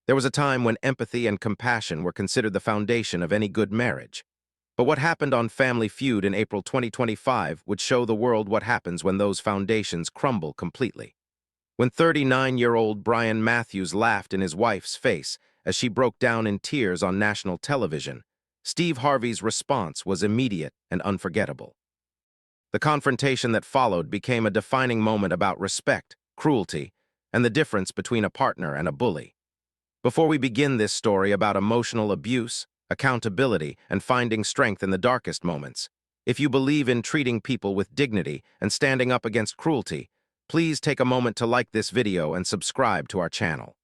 There was a time when empathy and compassion were considered the foundation of any good marriage. But what happened on Family Feud in April 2025 would show the world what happens when those foundations crumble completely. When 39-year-old Brian Matthews laughed in his wife's face as she broke down in tears on national television, Steve Harvey's response was immediate and unforgettable. The confrontation that followed became a defining moment about respect, cruelty, and the difference between a partner and a bully. Before we begin this story about emotional abuse, accountability, and finding strength in the darkest moments, if you believe in treating people with dignity and standing up against cruelty, please take a moment to like this video and subscribe to our channel.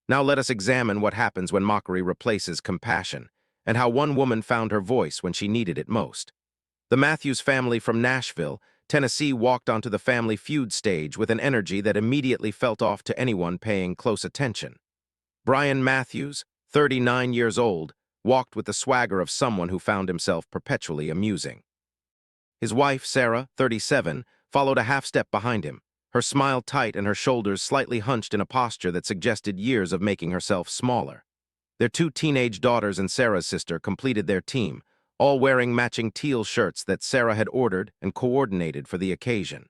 Now let us examine what happens when mockery replaces compassion, and how one woman found her voice when she needed it most. The Matthews family from Nashville, Tennessee walked onto the Family Feud stage with an energy that immediately felt off to anyone paying close attention. Brian Matthews, 39 years old, walked with the swagger of someone who found himself perpetually amusing. His wife, Sarah, 37, followed a half-step behind him, her smile tight and her shoulders slightly hunched in a posture that suggested years of making herself smaller. Their two teenage daughters and Sarah's sister completed their team, all wearing matching teal shirts that Sarah had ordered and coordinated for the occasion.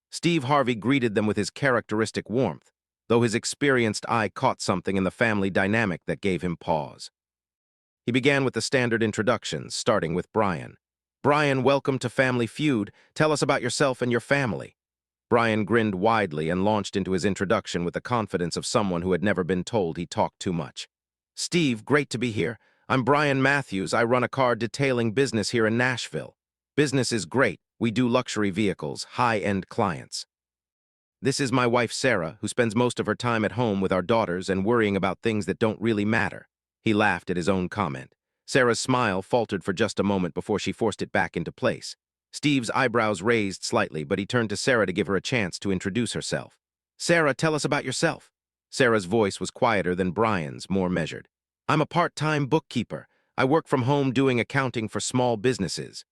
Steve Harvey greeted them with his characteristic warmth, though his experienced eye caught something in the family dynamic that gave him pause. He began with the standard introductions, starting with Brian. "Brian, welcome to Family Feud. Tell us about yourself and your family." Brian grinned widely and launched into his introduction with the confidence of someone who had never been told he talked too much. "Steve, great to be here. I'm Brian Matthews. I run a car detailing business here in Nashville. Business is great. We do luxury vehicles, high-end clients. This is my wife, Sarah, who spends most of her time at home with our daughters and worrying about things that don't really matter." He laughed at his own comment. Sarah's smile faltered for just a moment before she forced it back into place. Steve's eyebrows raised slightly, but he turned to Sarah to give her a chance to introduce herself. "Sarah, tell us about yourself." Sarah's voice was quieter than Brian's, more measured. "I'm a part-time bookkeeper. I work from home doing accounting for small businesses.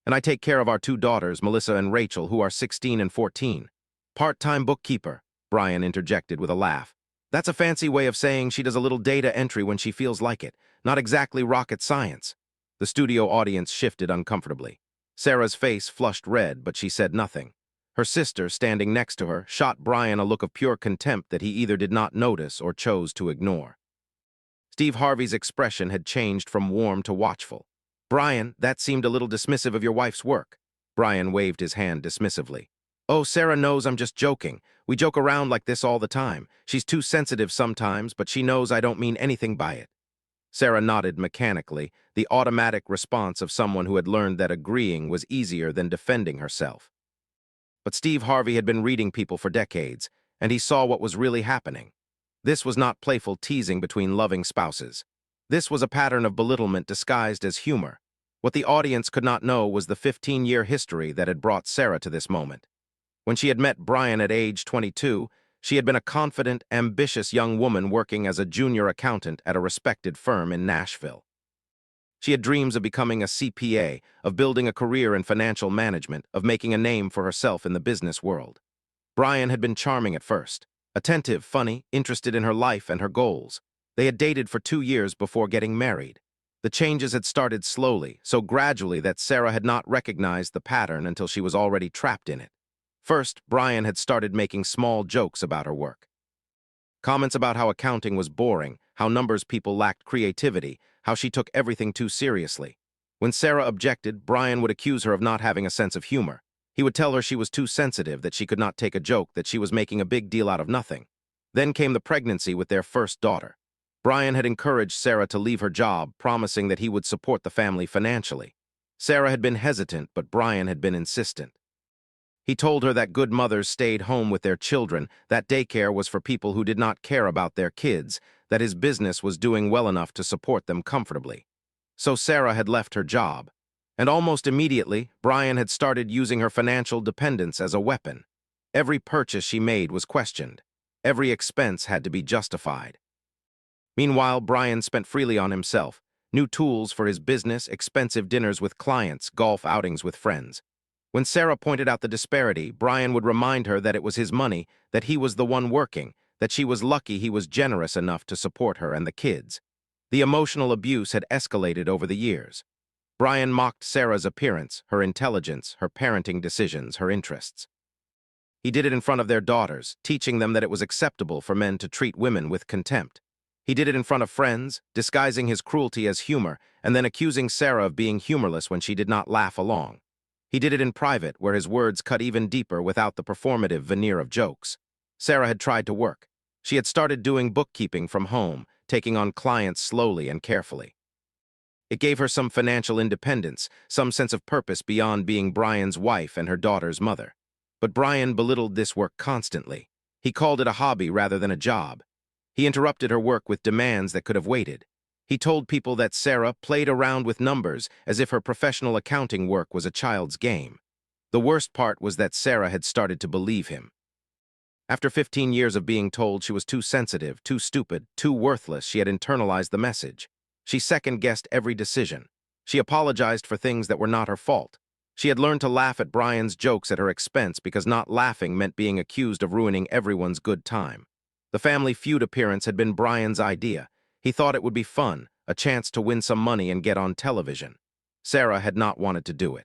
And I take care of our two daughters, Melissa and Rachel, who are 16 and 14. "Part-time bookkeeper," Brian interjected with a laugh. "That's a fancy way of saying she does a little data entry when she feels like it. Not exactly rocket science." The studio audience shifted uncomfortably. Sarah's face flushed red, but she said nothing. Her sister, standing next to her, shot Brian a look of pure contempt that he either did not notice or chose to ignore. Steve Harvey's expression had changed from warm to watchful. "Brian, that seemed a little dismissive of your wife's work." Brian waved his hand dismissively. "Oh, Sarah knows I'm just joking. We joke around like this all the time. She's too sensitive sometimes, but she knows I don't mean anything by it." Sarah nodded mechanically, the automatic response of someone who had learned that agreeing was easier than defending herself. But Steve Harvey had been reading people for decades, and he saw what was really happening. This was not playful teasing between loving spouses. This was a pattern of belittlement disguised as humor. What the audience could not know was the 15-year history that had brought Sarah to this moment. When she had met Brian at age 22, she had been a confident, ambitious young woman working as a junior accountant at a respected firm in Nashville. She had dreams of becoming a CPA, of building a career in financial management, of making a name for herself in the business world. Brian had been charming at first, attentive, funny, interested in her life and her goals. They had dated for 2 years before getting married. The changes had started slowly, so gradually that Sarah had not recognized the pattern until she was already trapped in it. First, Brian had started making small jokes about her work. Comments about how accounting was boring, how numbers people lacked creativity, how she took everything too seriously. When Sarah objected, Brian would accuse her of not having a sense of humor. He would tell her she was too sensitive, that she could not take a joke, that she was making a big deal out of nothing. Then came the pregnancy with their first daughter. Brian had encouraged Sarah to leave her job, promising that he would support the family financially. Sarah had been hesitant, but Brian had been insistent. He told her that good mothers stayed home with their children, that daycare was for people who did not care about their kids, that his business was doing well enough to support them comfortably. So Sarah had left her job. And almost immediately, Brian had started using her financial dependence as a weapon. Every purchase she made was questioned. Every expense had to be justified. Meanwhile, Brian spent freely on himself, new tools for his business, expensive dinners with clients, golf outings with friends. When Sarah pointed out the disparity, Brian would remind her that it was his money, that he was the one working, that she was lucky he was generous enough to support her and the kids. The emotional abuse had escalated over the years. Brian mocked Sarah's appearance, her intelligence, her parenting decisions, her interests. He did it in front of their daughters, teaching them that it was acceptable for men to treat women with contempt. He did it in front of friends, disguising his cruelty as humor, and then accusing Sarah of being humorless when she did not laugh along. He did it in private, where his words cut even deeper without the performative veneer of jokes. Sarah had tried to work. She had started doing bookkeeping from home, taking on clients slowly and carefully. It gave her some financial independence, some sense of purpose beyond being Brian's wife and her daughter's mother. But Brian belittled this work constantly. He called it a hobby rather than a job. He interrupted her work with demands that could have waited. He told people that Sarah played around with numbers as if her professional accounting work was a child's game. The worst part was that Sarah had started to believe him. After 15 years of being told she was too sensitive, too stupid, too worthless, she had internalized the message. She second-guessed every decision. She apologized for things that were not her fault. She had learned to laugh at Brian's jokes at her expense because not laughing meant being accused of ruining everyone's good time. The Family Feud appearance had been Brian's idea. He thought it would be fun, a chance to win some money and get on television. Sarah had not wanted to do it.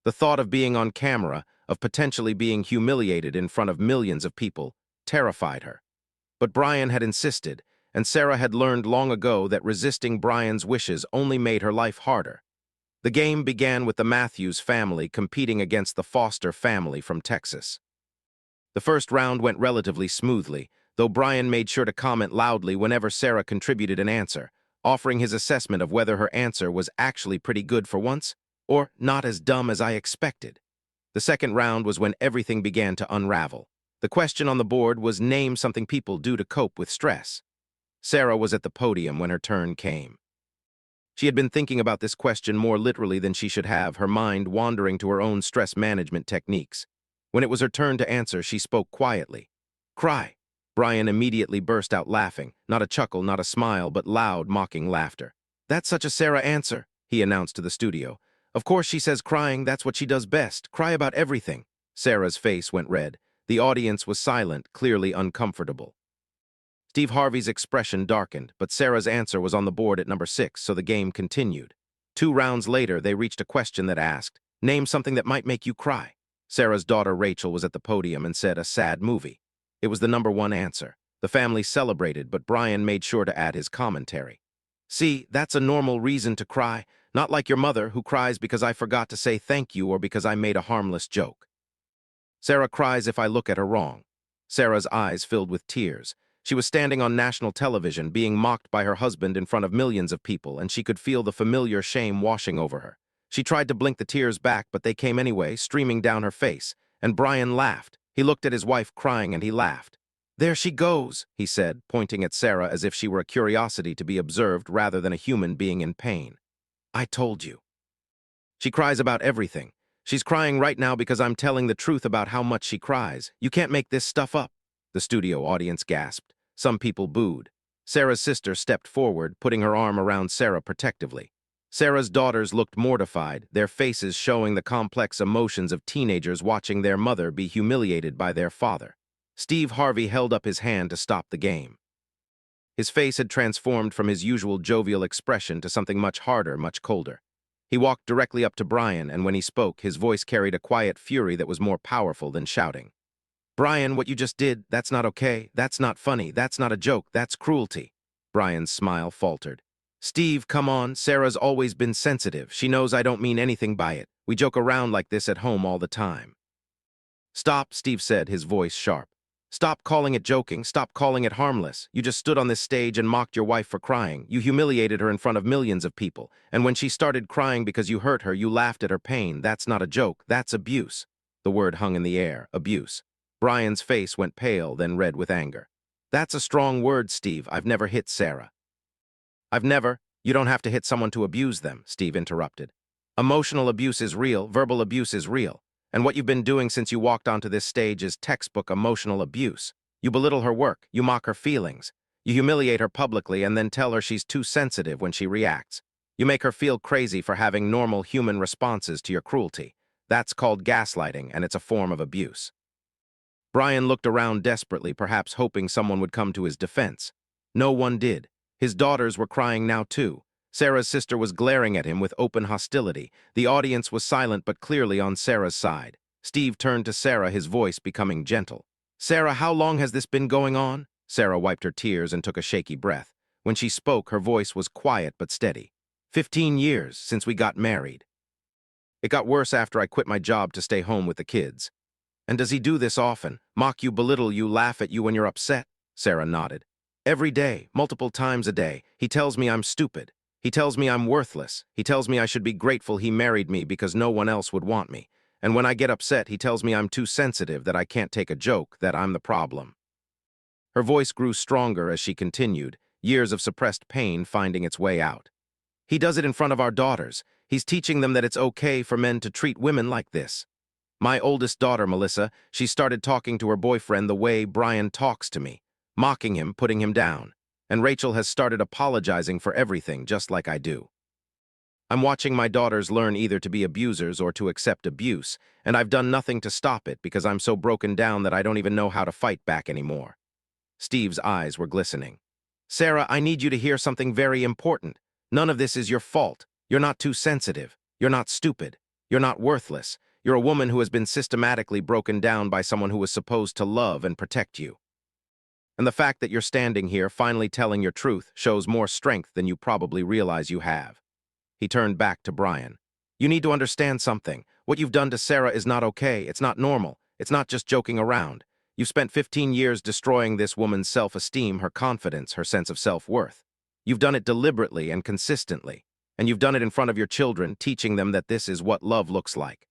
The thought of being on camera, of potentially being humiliated in front of millions of people, terrified her. But Brian had insisted, and Sarah had learned long ago that resisting Brian's wishes only made her life harder. The game began with the Matthews family competing against the Foster family from Texas. The first round went relatively smoothly, though Brian made sure to comment loudly whenever Sarah contributed an answer, offering his assessment of whether her answer was actually pretty good for once, or not as dumb as I expected. The second round was when everything began to unravel. The question on the board was name something people do to cope with stress. Sarah was at the podium when her turn came. She had been thinking about this question more literally than she should have, her mind wandering to her own stress management techniques. When it was her turn to answer, she spoke quietly. Cry. Brian immediately burst out laughing, not a chuckle, not a smile, but loud, mocking laughter. That's such a Sarah answer, he announced to the studio. Of course she says crying, that's what she does best, cry about everything. Sarah's face went red. The audience was silent, clearly uncomfortable. Steve Harvey's expression darkened, but Sarah's answer was on the board at number 6, so the game continued. 2 rounds later, they reached a question that asked, name something that might make you cry. Sarah's daughter Rachel was at the podium and said a sad movie. It was the number 1 answer. The family celebrated, but Brian made sure to add his commentary. See, that's a normal reason to cry, not like your mother who cries because I forgot to say thank you or because I made a harmless joke. Sarah cries if I look at her wrong. Sarah's eyes filled with tears. She was standing on national television, being mocked by her husband in front of millions of people, and she could feel the familiar shame washing over her. She tried to blink the tears back, but they came anyway, streaming down her face, and Brian laughed. He looked at his wife crying, and he laughed. There she goes, he said, pointing at Sarah as if she were a curiosity to be observed rather than a human being in pain. I told you. She cries about everything. She's crying right now because I'm telling the truth about how much she cries. You can't make this stuff up. The studio audience gasped. Some people booed. Sarah's sister stepped forward, putting her arm around Sarah protectively. Sarah's daughters looked mortified, their faces showing the complex emotions of teenagers watching their mother be humiliated by their father. Steve Harvey held up his hand to stop the game. His face had transformed from his usual jovial expression to something much harder, much colder. He walked directly up to Brian, and when he spoke, his voice carried a quiet fury that was more powerful than shouting. Brian, what you just did, that's not okay, that's not funny, that's not a joke, that's cruelty. Brian's smile faltered. Steve, come on, Sarah's always been sensitive. She knows I don't mean anything by it. We joke around like this at home all the time. Stop, Steve said, his voice sharp. Stop calling it joking, stop calling it harmless. You just stood on this stage and mocked your wife for crying. You humiliated her in front of millions of people. And when she started crying because you hurt her, you laughed at her pain. That's not a joke, that's abuse. The word hung in the air, abuse. Brian's face went pale, then red with anger. That's a strong word, Steve. I've never hit Sarah. You don't have to hit someone to abuse them, Steve interrupted. Emotional abuse is real, verbal abuse is real. And what you've been doing since you walked onto this stage is textbook emotional abuse. You belittle her work, you mock her feelings. You humiliate her publicly and then tell her she's too sensitive when she reacts. You make her feel crazy for having normal human responses to your cruelty. That's called gaslighting, and it's a form of abuse. Brian looked around desperately, perhaps hoping someone would come to his defense. No one did. His daughters were crying now too. Sarah's sister was glaring at him with open hostility. The audience was silent but clearly on Sarah's side. Steve turned to Sarah, his voice becoming gentle. "Sarah, how long has this been going on?" Sarah wiped her tears and took a shaky breath. When she spoke, her voice was quiet but steady. 15 years since we got married. It got worse after I quit my job to stay home with the kids. And does he do this often? Mock you, belittle you, laugh at you when you're upset? Sarah nodded. Every day, multiple times a day, he tells me I'm stupid. He tells me I'm worthless. He tells me I should be grateful he married me because no one else would want me. And when I get upset, he tells me I'm too sensitive, that I can't take a joke, that I'm the problem. Her voice grew stronger as she continued, years of suppressed pain finding its way out. He does it in front of our daughters. He's teaching them that it's okay for men to treat women like this. My oldest daughter, Melissa, she started talking to her boyfriend the way Brian talks to me, mocking him, putting him down. And Rachel has started apologizing for everything, just like I do. I'm watching my daughters learn either to be abusers or to accept abuse, and I've done nothing to stop it because I'm so broken down that I don't even know how to fight back anymore. Steve's eyes were glistening. Sarah, I need you to hear something very important. None of this is your fault. You're not too sensitive. You're not stupid. You're not worthless. You're a woman who has been systematically broken down by someone who was supposed to love and protect you. And the fact that you're standing here finally telling your truth shows more strength than you probably realize you have. He turned back to Brian. You need to understand something. What you've done to Sarah is not okay. It's not normal. It's not just joking around. You've spent 15 years destroying this woman's self-esteem, her confidence, her sense of self-worth. You've done it deliberately and consistently. And you've done it in front of your children, teaching them that this is what love looks like.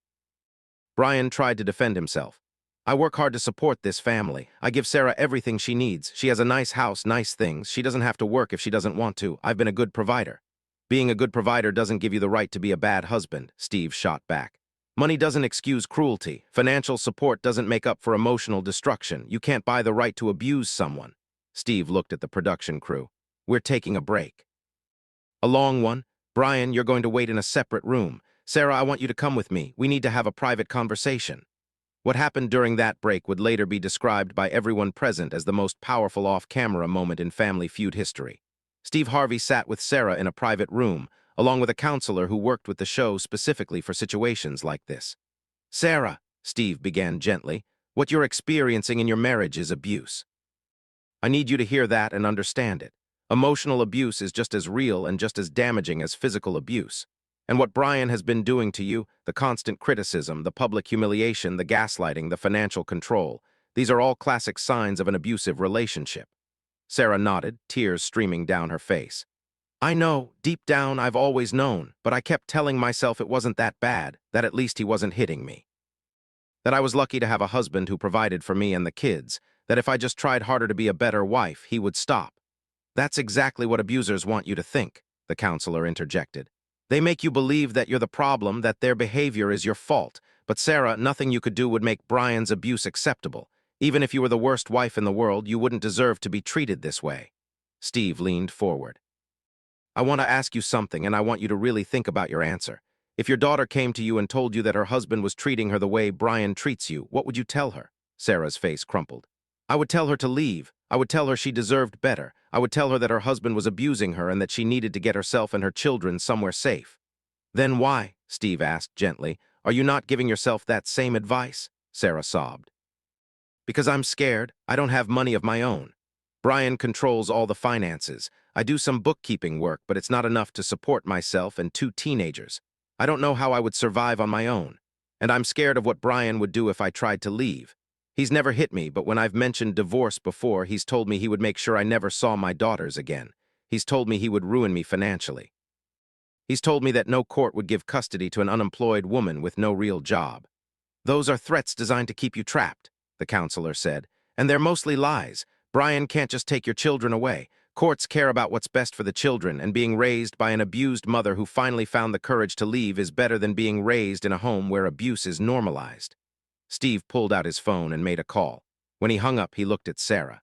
Brian tried to defend himself. I work hard to support this family. I give Sarah everything she needs. She has a nice house, nice things. She doesn't have to work if she doesn't want to. I've been a good provider. Being a good provider doesn't give you the right to be a bad husband, Steve shot back. Money doesn't excuse cruelty. Financial support doesn't make up for emotional destruction. You can't buy the right to abuse someone. Steve looked at the production crew. We're taking a break. A long one? Brian, you're going to wait in a separate room. Sarah, I want you to come with me. We need to have a private conversation. What happened during that break would later be described by everyone present as the most powerful off-camera moment in Family Feud history. Steve Harvey sat with Sarah in a private room, along with a counselor who worked with the show specifically for situations like this. Sarah, Steve began gently, what you're experiencing in your marriage is abuse. I need you to hear that and understand it. Emotional abuse is just as real and just as damaging as physical abuse. And what Brian has been doing to you, the constant criticism, the public humiliation, the gaslighting, the financial control, these are all classic signs of an abusive relationship. Sarah nodded, tears streaming down her face. I know, deep down I've always known, but I kept telling myself it wasn't that bad, that at least he wasn't hitting me. That I was lucky to have a husband who provided for me and the kids, that if I just tried harder to be a better wife, he would stop. That's exactly what abusers want you to think, the counselor interjected. They make you believe that you're the problem, that their behavior is your fault. But Sarah, nothing you could do would make Brian's abuse acceptable. Even if you were the worst wife in the world, you wouldn't deserve to be treated this way. Steve leaned forward. I want to ask you something, and I want you to really think about your answer. If your daughter came to you and told you that her husband was treating her the way Brian treats you, what would you tell her? Sarah's face crumpled. I would tell her to leave. I would tell her she deserved better. I would tell her that her husband was abusing her and that she needed to get herself and her children somewhere safe. Then why, Steve asked gently, are you not giving yourself that same advice? Sarah sobbed. Because I'm scared. I don't have money of my own. Brian controls all the finances. I do some bookkeeping work, but it's not enough to support myself and 2 teenagers. I don't know how I would survive on my own. And I'm scared of what Brian would do if I tried to leave. He's never hit me, but when I've mentioned divorce before, he's told me he would make sure I never saw my daughters again. He's told me he would ruin me financially. He's told me that no court would give custody to an unemployed woman with no real job. Those are threats designed to keep you trapped, the counselor said. And they're mostly lies. Brian can't just take your children away. Courts care about what's best for the children, and being raised by an abused mother who finally found the courage to leave is better than being raised in a home where abuse is normalized. Steve pulled out his phone and made a call. When he hung up, he looked at Sarah.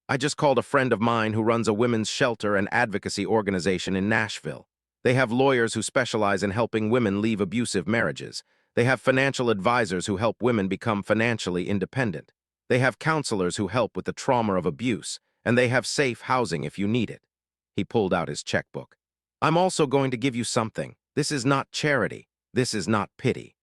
I just called a friend of mine who runs a women's shelter and advocacy organization in Nashville. They have lawyers who specialize in helping women leave abusive marriages. They have financial advisors who help women become financially independent. They have counselors who help with the trauma of abuse, and they have safe housing if you need it. He pulled out his checkbook. I'm also going to give you something. This is not charity. This is not pity.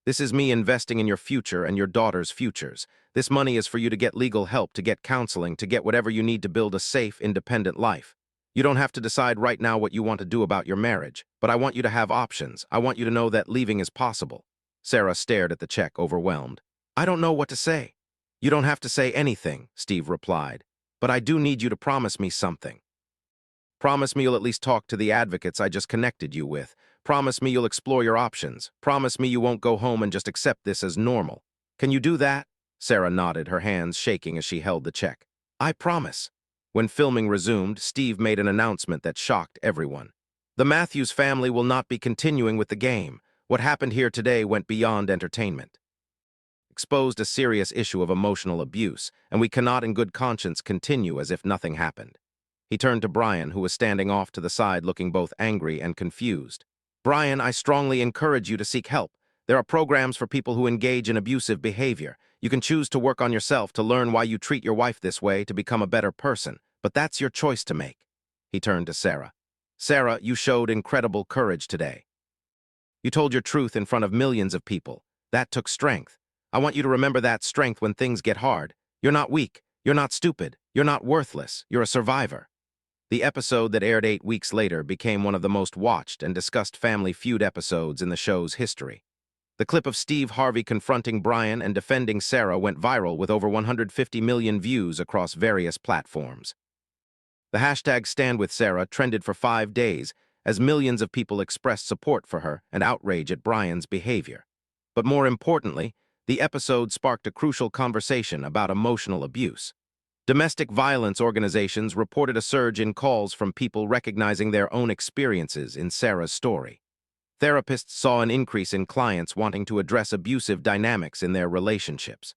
This is me investing in your future and your daughter's futures. This money is for you to get legal help, to get counseling, to get whatever you need to build a safe, independent life. You don't have to decide right now what you want to do about your marriage, but I want you to have options. I want you to know that leaving is possible. Sarah stared at the check, overwhelmed. I don't know what to say. You don't have to say anything, Steve replied, but I do need you to promise me something. Promise me you'll at least talk to the advocates I just connected you with. Promise me you'll explore your options. Promise me you won't go home and just accept this as normal. Can you do that? Sarah nodded, her hands shaking as she held the check. I promise. When filming resumed, Steve made an announcement that shocked everyone. The Matthews family will not be continuing with the game. What happened here today went beyond entertainment. Exposed a serious issue of emotional abuse, and we cannot in good conscience continue as if nothing happened. He turned to Brian, who was standing off to the side looking both angry and confused. Brian, I strongly encourage you to seek help. There are programs for people who engage in abusive behavior. You can choose to work on yourself, to learn why you treat your wife this way, to become a better person. But that's your choice to make. He turned to Sarah. Sarah, you showed incredible courage today. You told your truth in front of millions of people. That took strength. I want you to remember that strength when things get hard. You're not weak. You're not stupid. You're not worthless. You're a survivor. The episode that aired 8 weeks later became one of the most watched and discussed Family Feud episodes in the show's history. The clip of Steve Harvey confronting Brian and defending Sarah went viral with over 150 million views across various platforms. The hashtag #StandWithSarah trended for 5 days as millions of people expressed support for her and outrage at Brian's behavior. But more importantly, the episode sparked a crucial conversation about emotional abuse. Domestic violence organizations reported a surge in calls from people recognizing their own experiences in Sarah's story. Therapists saw an increase in clients wanting to address abusive dynamics in their relationships.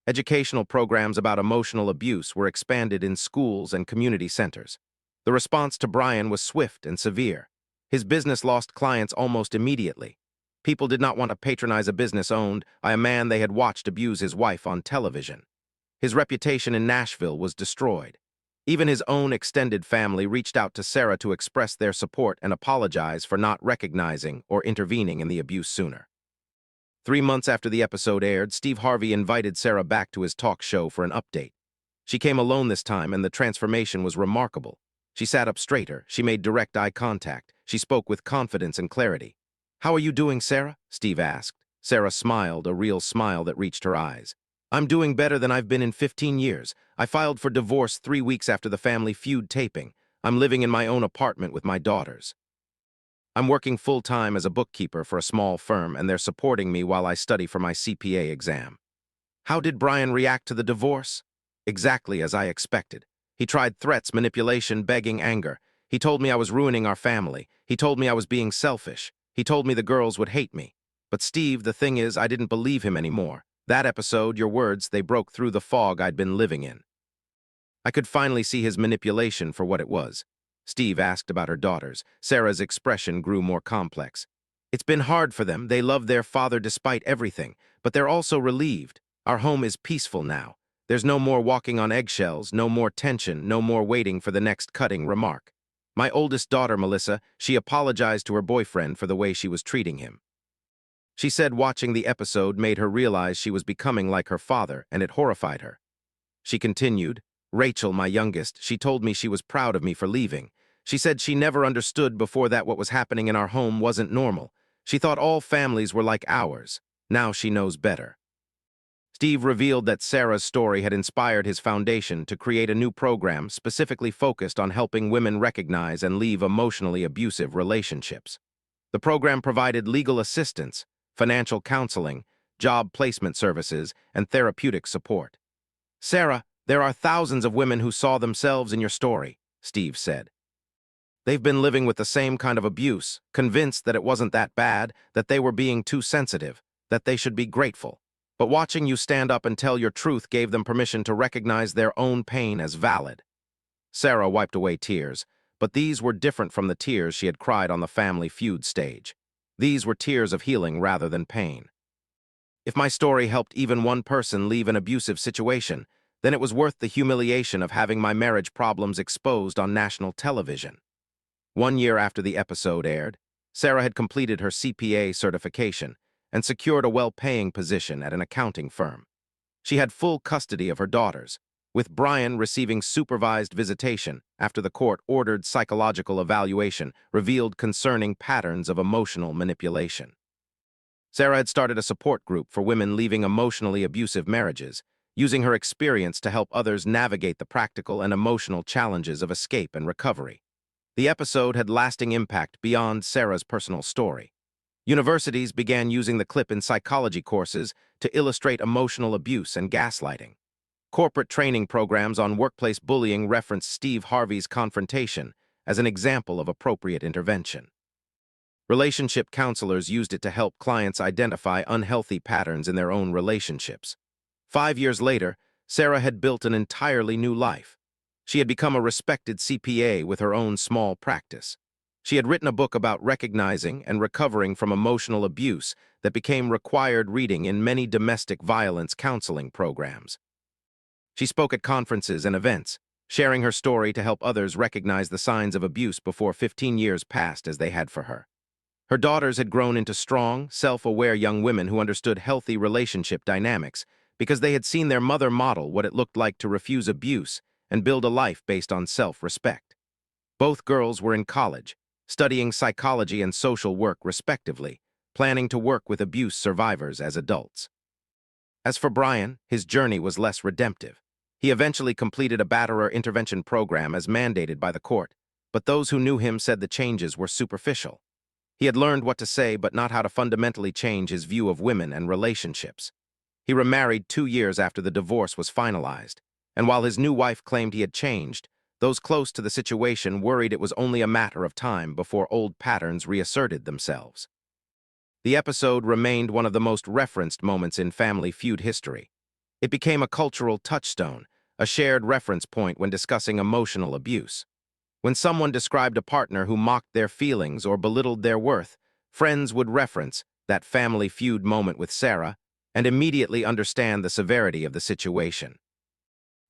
Educational programs about emotional abuse were expanded in schools and community centers. The response to Brian was swift and severe. His business lost clients almost immediately. People did not want to patronize a business owned by a man they had watched abuse his wife on television. His reputation in Nashville was destroyed. Even his own extended family reached out to Sarah to express their support and apologize for not recognizing or intervening in the abuse sooner. 3 months after the episode aired, Steve Harvey invited Sarah back to his talk show for an update. She came alone this time, and the transformation was remarkable. She sat up straighter, she made direct eye contact, she spoke with confidence and clarity. How are you doing, Sarah? Steve asked. Sarah smiled, a real smile that reached her eyes. I'm doing better than I've been in 15 years. I filed for divorce 3 weeks after the Family Feud taping. I'm living in my own apartment with my daughters. I'm working full-time as a bookkeeper for a small firm, and they're supporting me while I study for my CPA exam. How did Brian react to the divorce? Exactly as I expected. He tried threats, manipulation, begging, anger. He told me I was ruining our family. He told me I was being selfish. He told me the girls would hate me. But Steve, the thing is, I didn't believe him anymore. That episode, your words, they broke through the fog I'd been living in. I could finally see his manipulation for what it was. Steve asked about her daughters. Sarah's expression grew more complex. It's been hard for them. They love their father despite everything, but they're also relieved. Our home is peaceful now. There's no more walking on eggshells, no more tension, no more waiting for the next cutting remark. My oldest daughter, Melissa, she apologized to her boyfriend for the way she was treating him. She said watching the episode made her realize she was becoming like her father, and it horrified her. She continued, Rachel, my youngest, she told me she was proud of me for leaving. She said she never understood before that what was happening in our home wasn't normal. She thought all families were like ours. Now she knows better. Steve revealed that Sarah's story had inspired his foundation to create a new program specifically focused on helping women recognize and leave emotionally abusive relationships. The program provided legal assistance, financial counseling, job placement services, and therapeutic support. Sarah, there are thousands of women who saw themselves in your story, Steve said. They've been living with the same kind of abuse, convinced that it wasn't that bad, that they were being too sensitive, that they should be grateful. But watching you stand up and tell your truth gave them permission to recognize their own pain as valid. Sarah wiped away tears, but these were different from the tears she had cried on the Family Feud stage. These were tears of healing rather than pain. If my story helped even one person leave an abusive situation, then it was worth the humiliation of having my marriage problems exposed on national television. 1 year after the episode aired, Sarah had completed her CPA certification and secured a well-paying position at an accounting firm. She had full custody of her daughters, with Brian receiving supervised visitation after the court-ordered psychological evaluation revealed concerning patterns of emotional manipulation. Sarah had started a support group for women leaving emotionally abusive marriages, using her experience to help others navigate the practical and emotional challenges of escape and recovery. The episode had lasting impact beyond Sarah's personal story. Universities began using the clip in psychology courses to illustrate emotional abuse and gaslighting. Corporate training programs on workplace bullying referenced Steve Harvey's Confrontation as an example of appropriate intervention. Relationship counselors used it to help clients identify unhealthy patterns in their own relationships. 5 years later, Sarah had built an entirely new life. She had become a respected CPA with her own small practice. She had written a book about recognizing and recovering from emotional abuse that became required reading in many domestic violence counseling programs. She spoke at conferences and events, sharing her story to help others recognize the signs of abuse before 15 years passed as they had for her. Her daughters had grown into strong, self-aware young women who understood healthy relationship dynamics because they had seen their mother model what it looked like to refuse abuse and build a life based on self-respect. Both girls were in college, studying psychology and social work respectively, planning to work with abuse survivors as adults. As for Brian, his journey was less redemptive. He eventually completed a batterer intervention program as mandated by the court, but those who knew him said the changes were superficial. He had learned what to say but not how to fundamentally change his view of women and relationships. He remarried 2 years after the divorce was finalized, and while his new wife claimed he had changed, those close to the situation worried it was only a matter of time before old patterns reasserted themselves. The episode remained one of the most referenced moments in Family Feud history. It became a cultural touchstone, a shared reference point when discussing emotional abuse. When someone described a partner who mocked their feelings or belittled their worth, friends would reference that Family Feud moment with Sarah and immediately understand the severity of the situation.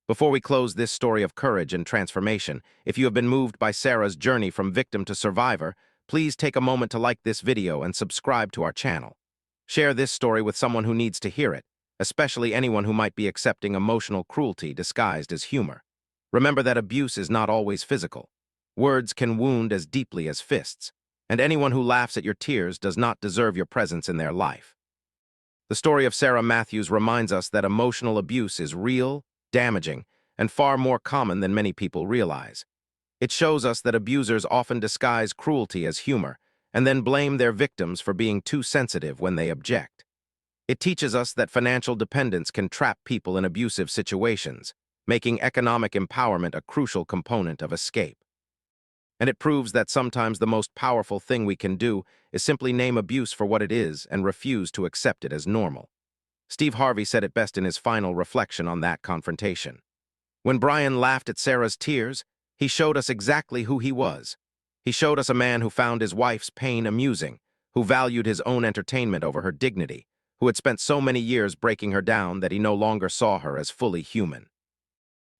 Before we close this story of courage and transformation, if you have been moved by Sarah's journey from victim to survivor, please take a moment to like this video and subscribe to our channel. Share this story with someone who needs to hear it, especially anyone who might be accepting emotional cruelty disguised as humor. Remember that abuse is not always physical. Words can wound as deeply as fists, and anyone who laughs at your tears does not deserve your presence in their life. The story of Sarah Matthews reminds us that emotional abuse is real, damaging, and far more common than many people realize. It shows us that abusers often disguise cruelty as humor and then blame their victims for being too sensitive when they object. It teaches us that financial dependence can trap people in abusive situations, making economic empowerment a crucial component of escape. And it proves that sometimes the most powerful thing we can do is simply name abuse for what it is and refuse to accept it as normal. Steve Harvey said it best in his final reflection on that confrontation. When Brian laughed at Sarah's tears, he showed us exactly who he was. He showed us a man who found his wife's pain amusing, who valued his own entertainment over her dignity, who had spent so many years breaking her down that he no longer saw her as fully human.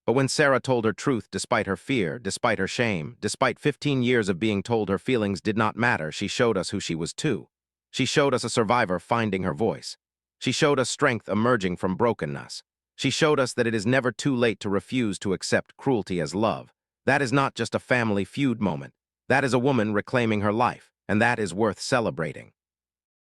But when Sarah told her truth despite her fear, despite her shame, despite 15 years of being told her feelings did not matter, she showed us who she was too. She showed us a survivor finding her voice. She showed us strength emerging from brokenness. She showed us that it is never too late to refuse to accept cruelty as love. That is not just a Family Feud moment. That is a woman reclaiming her life, and that is worth celebrating.